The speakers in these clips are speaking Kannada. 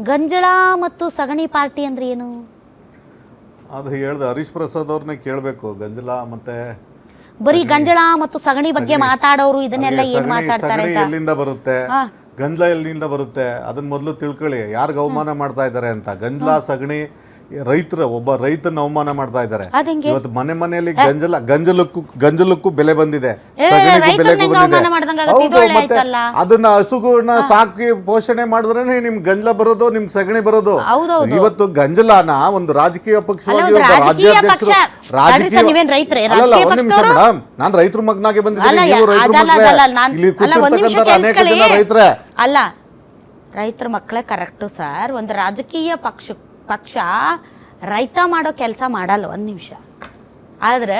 ಗಂಜಳ ಮತ್ತು ಸಗಣಿ ಪಾರ್ಟಿ ಅಂದ್ರೆ ಏನು? ಅದು ಹೇಳ್ದೆ ಹರೀಶ್ ಪ್ರಸಾದ್ ಅವ್ರನ್ನೇ ಕೇಳಬೇಕು. ಗಂಜಲ ಮತ್ತೆ ಬರೀ ಗಂಜಳ ಮತ್ತು ಸಗಣಿ ಬಗ್ಗೆ ಮಾತಾಡೋರು ಇದನ್ನೆಲ್ಲ ಏನ್ ಮಾತಾಡ್ತಾರೆ ಸಗಣಿ ಎಲ್ಲಿಂದ ಬರುತ್ತೆ, ಗಂಜಲ ಎಲ್ಲಿಂದ ಬರುತ್ತೆ ಅದನ್ನ ಮೊದಲು ತಿಳ್ಕೊಳ್ಳಿ. ಯಾರಿಗೆ ಅವಮಾನ ಮಾಡ್ತಾ ಇದ್ದಾರೆ ಅಂತ. ಗಂಜಲ ಸಗಣಿ ಒಬ್ಬ ರೈತನ ಅವಮಾನ ಮಾಡ್ತಾ ಇದ್ದಾರೆ. ಇವತ್ತು ಮನೆಯಲ್ಲಿ ಗಂಜಲಕ್ಕೂ ಬೆಲೆ ಬಂದಿದೆ, ಸಗಣಿಗೂ ಬೆಲೆ ಬಂದಿದೆ. ಹೌದು, ಮತ್ತೆ ಅದನ್ನ ಹಸುಗಳನ್ನ ಸಾಕಿ ಪೋಷಣೆ ಮಾಡಿದ್ರೆ ನಿಮ್ ಗಂಜಲ ಬರೋದು, ನಿಮ್ ಸಗಣಿ ಬರೋದು. ಇವತ್ತು ಗಂಜಲಾನ ಒಂದು ರಾಜಕೀಯ ಪಕ್ಷವಾಗಿ ರಾಜ್ಯಾಧ್ಯಕ್ಷರು ಒಂದ್ ನಿಮಿಷ ಮೇಡಮ್, ನಾನ್ ರೈತರ ಮಗನಾಗೆ ಬಂದಿದ್ದೀನಿ, ನೀವು ರೈತರ ಮಕ್ಕಳೇ, ಇಲ್ಲಿ ಕೂತಿರ್ತಕ್ಕಂಥ ಅನೇಕ ಜನ ರೈತರೇ. ಅಲ್ಲ, ರೈತರ ಮಕ್ಕಳೇ ಕರೆಕ್ಟು ಸರ್. ಒಂದು ರಾಜಕೀಯ ಪಕ್ಷ ರೈತ ಮಾಡೋ ಕೆಲಸ ಮಾಡಲ್ಲ. ಒಂದು ನಿಮಿಷ. ಆದ್ರೆ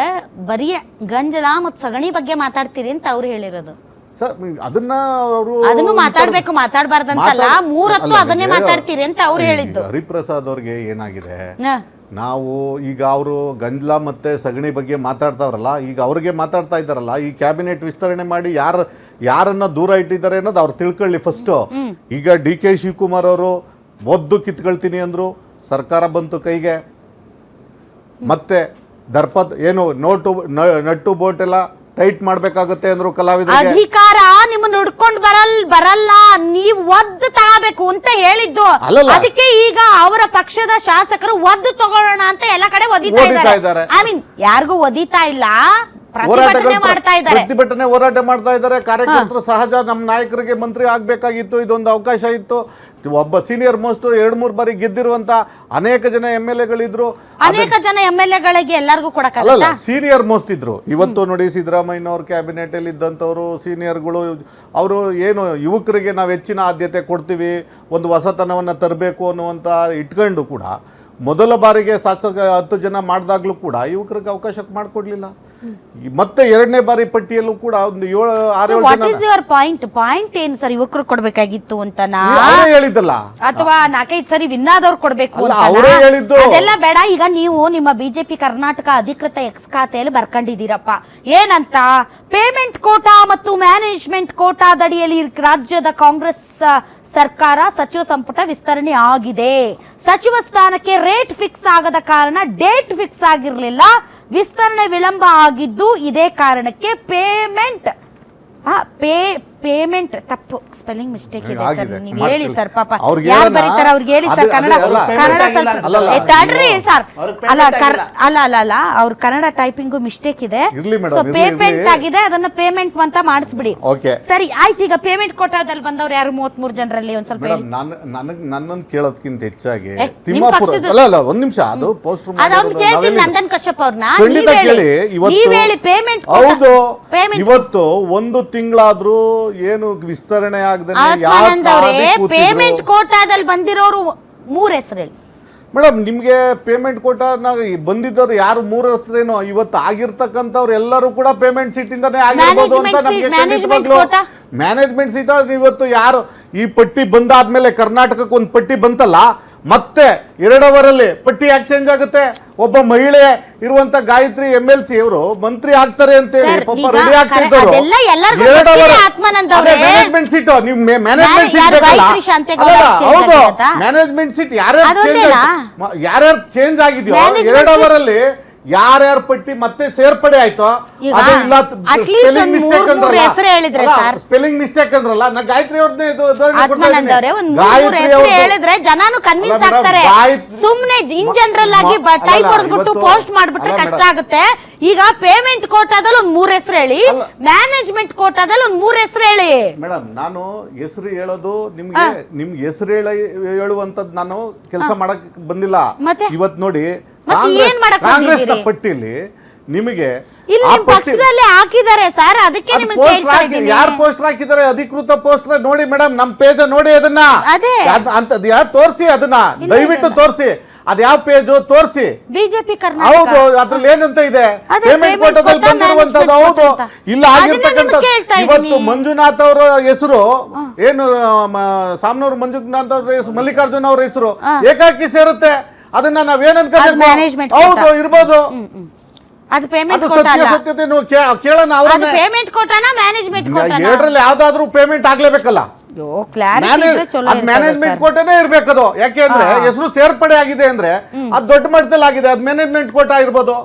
ಬರೀ ಗಂಜಲ ಮತ್ತು ಸಗಣಿ ಬಗ್ಗೆ ಮಾತಾಡ್ತೀರಿ ಅಂತ ಅವ್ರು ಹೇಳಿರೋದು. ಸರ್ ಅದನ್ನು ಮಾತಾಡ್ಬೇಕು, ಮಾತಾಡ್ಬಾರ್ದಂತಲ್ಲ, ಮೂರತ್ತು ಅದನ್ನೇ ಮಾತಾಡ್ತೀರಿ ಅಂತ ಅವ್ರು ಹೇಳಿದ್ದು. ಹರಿಪ್ರಸಾದ್ ಅವ್ರಿಗೆ ಏನಾಗಿದೆ, ನಾವು ಈಗ ಅವರು ಗಂಜಲ ಮತ್ತೆ ಸಗಣಿ ಬಗ್ಗೆ ಮಾತಾಡ್ತಾವ್ರಲ್ಲ, ಈಗ ಅವ್ರಿಗೆ ಮಾತಾಡ್ತಾ ಇದ್ದಾರಲ್ಲ, ಈ ಕ್ಯಾಬಿನೆಟ್ ವಿಸ್ತರಣೆ ಮಾಡಿ ಯಾರನ್ನ ದೂರ ಇಟ್ಟಿದ್ದಾರೆ ಅನ್ನೋದು ಅವ್ರು ತಿಳ್ಕೊಳ್ಳಿ ಫಸ್ಟ್. ಈಗ DK ಶಿವಕುಮಾರ್ ಅವರು ಒದ್ದು ಕಿತ್ಕೊಳ್ತೀನಿ ಅಂದ್ರು, ಸರ್ಕಾರ ಬಂತು ಕೈಗೆ, ಮತ್ತೆ ಏನು ನಟ್ಟು ಬೋಟ್ ಎಲ್ಲ ಟೈಟ್ ಮಾಡ್ಬೇಕಾಗುತ್ತೆ ಅಂದ್ರು ಕಲಾವಿದರಿಗೆ. ಅಧಿಕಾರ ನಿಮ್ಮನ್ನ ಹುಡ್ಕೊಂಡು ಬರಲ್ಲ, ನೀವು ಒದ್ದು ತಗೋಬೇಕು ಅಂತ ಹೇಳಿದ್ದು. ಅದಕ್ಕೆ ಈಗ ಅವರ ಪಕ್ಷದ ಶಾಸಕರು ಒದ್ದು ತಗೊಳ್ಳೋಣ ಅಂತ ಎಲ್ಲ ಕಡೆ ಒದಿತಾ ಇದ್ದಾರೆ. ಐ ಮೀನ್ ಯಾರಿಗೂ ಒದಿತಾ ಇಲ್ಲ, ಪ್ರತಿಭಟನೆ ಹೋರಾಟ ಮಾಡ್ತಾ ಇದ್ದಾರೆ ಕಾರ್ಯಕರ್ತರು. ಸಹಜ, ನಮ್ಮ ನಾಯಕರಿಗೆ ಮಂತ್ರಿ ಆಗ್ಬೇಕಾಗಿತ್ತು, ಇದೊಂದು ಅವಕಾಶ ಇತ್ತು. ಒಬ್ಬ ಸೀನಿಯರ್ ಮೋಸ್ಟ್ 2-3 ಬಾರಿ ಗೆದ್ದಿರುವಂತ ಅನೇಕ ಜನ MLA-ಗಳಿದ್ರು. ಅನೇಕ ಜನ MLA-ಗಳಿಗೆ ಎಲ್ಲರಿಗೂ ಕೊಡಕ್ಕಾಗಲ್ಲ, ಸೀನಿಯರ್ ಮೋಸ್ಟ್ ಇದ್ರು. ಇವತ್ತು ನೋಡಿ, ಸಿದ್ದರಾಮಯ್ಯನವ್ರ ಕ್ಯಾಬಿನೆಟ್ ಅಲ್ಲಿ ಇದ್ದಂಥವ್ರು ಸೀನಿಯರ್ಗಳು, ಅವರು ಏನು ಯುವಕರಿಗೆ ನಾವು ಹೆಚ್ಚಿನ ಆದ್ಯತೆ ಕೊಡ್ತೀವಿ, ಒಂದು ಹೊಸತನವನ್ನ ತರಬೇಕು ಅನ್ನುವಂತ ಇಟ್ಕೊಂಡು ಕೂಡ ಮೊದಲ ಬಾರಿಗೆ ಶಾಸಕ 10 ಜನ ಮಾಡಿದಾಗ್ಲೂ ಕೂಡ ಯುವಕರಿಗೆ ಅವಕಾಶ ಮಾಡಿಕೊಡ್ಲಿಲ್ಲ. ಮತ್ತೆ 2ನೇ ಬಾರಿ ಪಟ್ಟಿಯಲ್ಲೂ ಕೂಡ ಒಂದು 7-8 ಜನ. ಪಾಯಿಂಟ್ ಏನು ಸರ್? ಯುವಕರು ಕೊಡ್ಬೇಕಾಗಿತ್ತು ಅಂತ ಹೇಳಿದ್ದಲ್ಲ, ಅಥವಾ 4-5 ಸರಿ ವಿನ್ ಆದವ್ರು ಕೊಡ್ಬೇಕು ಅವರೇ ಹೇಳಿದ್ದು. ಅದೆಲ್ಲ ಬೇಡ. ಈಗ ನೀವು ನಿಮ್ಮ ಬಿಜೆಪಿ ಕರ್ನಾಟಕ ಅಧಿಕೃತ ಎಕ್ಸ್ ಖಾತೆಯಲ್ಲಿ ಬರ್ಕೊಂಡಿದ್ದೀರಪ್ಪ, ಏನಂತ ಪೇಮೆಂಟ್ ಕೋಟಾ ಮತ್ತು ಮ್ಯಾನೇಜ್ಮೆಂಟ್ ಕೋಟಾದಡಿಯಲ್ಲಿ ರಾಜ್ಯದ ಕಾಂಗ್ರೆಸ್ ಸರ್ಕಾರ ಸಚಿವ ಸಂಪುಟ ವಿಸ್ತರಣೆ ಆಗಿದೆ. ಸಚಿವ ಸ್ಥಾನಕ್ಕೆ ರೇಟ್ ಫಿಕ್ಸ್ ಆಗದ ಕಾರಣ ಡೇಟ್ ಫಿಕ್ಸ್ ಆಗಿರಲಿಲ್ಲ. ವಿಸ್ತರಣೆ ವಿಳಂಬ ಆಗಿದ್ದು ಇದೇ ಕಾರಣಕ್ಕೆ ಪೇಮೆಂಟ್ ತಪ್ಪು, ಸ್ಪೆಲ್ಲಿಂಗ್ ಮಿಸ್ಟೇಕ್ ಇದೆ ಸರ್. ನೀವು ಹೇಳಿ ಸರ್, ಪಾಪ ಯಾರು ಬರೀತಾರೆ ಅವ್ರಿಗೆ ಹೇಳಿ ಸರ್. ಕನ್ನಡ ತಡ್ರಿ ಸರ್. ಅಲ್ಲ ಅವ್ರ ಕನ್ನಡ ಟೈಪಿಂಗು ಮಿಸ್ಟೇಕ್ ಇದೆ. ಪೇಮೆಂಟ್ ಆಗಿದೆ, ಅದನ್ನ ಪೇಮೆಂಟ್ ಅಂತ ಮಾಡಿಸ್ಬಿಡಿ. ಸರಿ ಆಯ್ತು. ಈಗ ಪೇಮೆಂಟ್ ಕೋಟಾದಲ್ಲಿ ಬಂದವ್ರು ಯಾರು? 33 ಜನರಲ್ಲಿ ಒಂದ್ ಸ್ವಲ್ಪ ನನ್ನನ್ನು ಕೇಳೋದಕ್ಕಿಂತ ಹೆಚ್ಚಾಗಿ ತಿಮ್ಮಾಪುರ ಒಂದ್ ನಿಮಿಷ, ಅದು ಪೋಸ್ಟ್ ನಂದನ್ ಕಶ್ಯಪ್ ಅವ್ರನ್ನ ಕೇಳಿ. ಹೌದು, ಇವತ್ತು 1 ತಿಂಗಳಾದ್ರೂ ಏನು ವಿಸ್ತರಣೆ ಆಗದೆ ಪೇಮೆಂಟ್ ಕೋಟಾದಲ್ಲಿ ಬಂದಿರೋರು 3 ಹೆಸರು ಹೇಳಿ ಮೇಡಮ್. ನಿಮ್ಗೆ ಪೇಮೆಂಟ್ ಕೋಟಾ ಬಂದಿದ್ದವ್ರು ಯಾರು 3 ಹೆಸರೇನು? ಇವತ್ತು ಆಗಿರ್ತಕ್ಕಂಥವ್ರು ಎಲ್ಲರೂ ಕೂಡ ಪೇಮೆಂಟ್ ಸೀಟ್ ಇಂದಾನೆ ಆಗಿರ್ಬೋದು ಅಂತ ನಮ್ಗೆ ಖಂಡಿತವಾಗ್ಲೂ. ಮ್ಯಾನೇಜ್ಮೆಂಟ್ ಸೀಟ್ ಇವತ್ತು ಯಾರು ಈ ಪಟ್ಟಿ ಬಂದಾದ್ಮೇಲೆ ಕರ್ನಾಟಕಕ್ಕೆ ಒಂದು ಪಟ್ಟಿ ಬಂತಲ್ಲ, ಮತ್ತೆ 2 ಅವರಲ್ಲಿ ಪಟ್ಟಿ ಯಾಕೆ ಚೇಂಜ್ ಆಗುತ್ತೆ? ಒಬ್ಬ ಮಹಿಳೆ ಇರುವಂತ ಗಾಯತ್ರಿ MLC ಅವರು ಮಂತ್ರಿ ಆಗ್ತಾರೆ ಅಂತೇಳಿ ಪಾಪ ರೆಡಿ ಆಗ್ತಿದ್ರು. 2 ಅವರ್ ಮ್ಯಾನೇಜ್ಮೆಂಟ್ ಸೀಟ್, ನೀವು ಮ್ಯಾನೇಜ್ಮೆಂಟ್ ಸೀಟ್ ಬೇಕಲ್ಲ? ಹೌದು, ಮ್ಯಾನೇಜ್ಮೆಂಟ್ ಸೀಟ್ ಯಾರ್ಯಾರು ಚೇಂಜ್ ಆಗಿದೆಯೋ 2 ಅವರಲ್ಲಿ ಯಾರ್ಯಾರ ಪಟ್ಟಿ ಮತ್ತೆ ಸೇರ್ಪಡೆ ಆಯ್ತೋ ಅದು ಇಲ್ಲ. ಸ್ಪೆಲ್ಲಿಂಗ್ ಮಿಸ್ಟೇಕ್ ಅಂದ್ರಲ್ಲ, ನಾ ಗಾಯತ್ರಿ ಅವ್ರನ್ನೇ ಸುಮ್ನೆ ಇನ್ ಜನರಲ್ ಆಗಿ ಟೈಪ್ ಹೊಡೆದ್ಬಿಟ್ಟು ಪೋಸ್ಟ್ ಮಾಡ್ಬಿಟ್ರೆ ಕಷ್ಟ ಆಗುತ್ತೆ. ಈಗ ಪೇಮೆಂಟ್ ಕೋಟಾದಲ್ಲಿ ಒಂದು 3 ಹೆಸರು ಹೇಳಿ, ಮ್ಯಾನೇಜ್ಮೆಂಟ್ ಕೋಟಾದಲ್ಲಿ ಒಂದು 3 ಹೆಸರು ಹೇಳಿ. ಮೇಡಮ್, ನಾನು ಹೆಸರು ಹೇಳೋದು ನಿಮ್ಗೆ ಹೆಸರು ಹೇಳುವಂತದ್ದು ನಾನು ಕೆಲಸ ಮಾಡಕ್ ಬಂದಿಲ್ಲ. ಇವತ್ತು ನೋಡಿ, ಕಾಂಗ್ರೆಸ್ ಪಟ್ಟಿಯಲ್ಲಿ ನಿಮಗೆ ಹಾಕಿದ್ದಾರೆ ಸರ್. ಅದಕ್ಕೆ ಯಾರು ಪೋಸ್ಟರ್ ಹಾಕಿದ್ದಾರೆ? ಅಧಿಕೃತ ಪೋಸ್ಟರ್ ನೋಡಿ ಮೇಡಮ್, ನಮ್ ಪೇಜ್ ನೋಡಿ, ಅದನ್ನ ತೋರಿಸಿ, ಅದನ್ನ ದಯವಿಟ್ಟು ತೋರಿಸಿ. ಅದ್ ಯಾವ ಪೇಜ್ ತೋರಿಸಿ. ಬಿಜೆಪಿ ಹೌದು, ಅದ್ರಲ್ಲಿ ಏನಂತ ಇದೆ? ಪೇಮೆಂಟ್ ಕೋಟಾದಲ್ಲಿ ಬಂದಿರುವಂತದ್ದು. ಹೌದು, ಇಲ್ಲ ಆಗಿರ್ತಕ್ಕಂಥದ್ದು. ಇವತ್ತು ಮಂಜುನಾಥ್ ಅವರ ಹೆಸರು ಏನು, ಸಾಮ್ನೂರು ಮಂಜುನಾಥ್ ಅವ್ರ ಹೆಸರು, ಮಲ್ಲಿಕಾರ್ಜುನ್ ಅವ್ರ ಹೆಸರು ಏಕಾಕಿ ಸೇರುತ್ತೆ. ಅದನ್ನ ನಾವೇನ್ ಅನ್ಕೋಬೇಕು? ಹೌದು, ಇರ್ಬೋದು. ಅದು ಪೇಮೆಂಟ್ ಸತ್ಯತೆ ಕೇಳೋಣ. ಪೇಮೆಂಟ್ ಕೋಟಾನ ಮ್ಯಾನೇಜ್ಮೆಂಟ್ ಕೋಟಾನ? ಎರಡರಲ್ಲಿ ಯಾವ್ದಾದ್ರು ಪೇಮೆಂಟ್ ಆಗ್ಲೇಬೇಕಲ್ಲ. ಅದ್ ಮ್ಯಾನೇಜ್ಮೆಂಟ್ ಕೋಟಾನೇ ಇರ್ಬೇಕದು. ಯಾಕೆ ಅಂದ್ರೆ ಹೆಸರು ಸೇರ್ಪಡೆ ಆಗಿದೆ ಅಂದ್ರೆ ಅದ್ ದೊಡ್ಡ ಮಟ್ಟದಲ್ಲಿ ಆಗಿದೆ, ಅದ್ ಮ್ಯಾನೇಜ್ಮೆಂಟ್ ಕೋಟಾ ಇರ್ಬೋದು.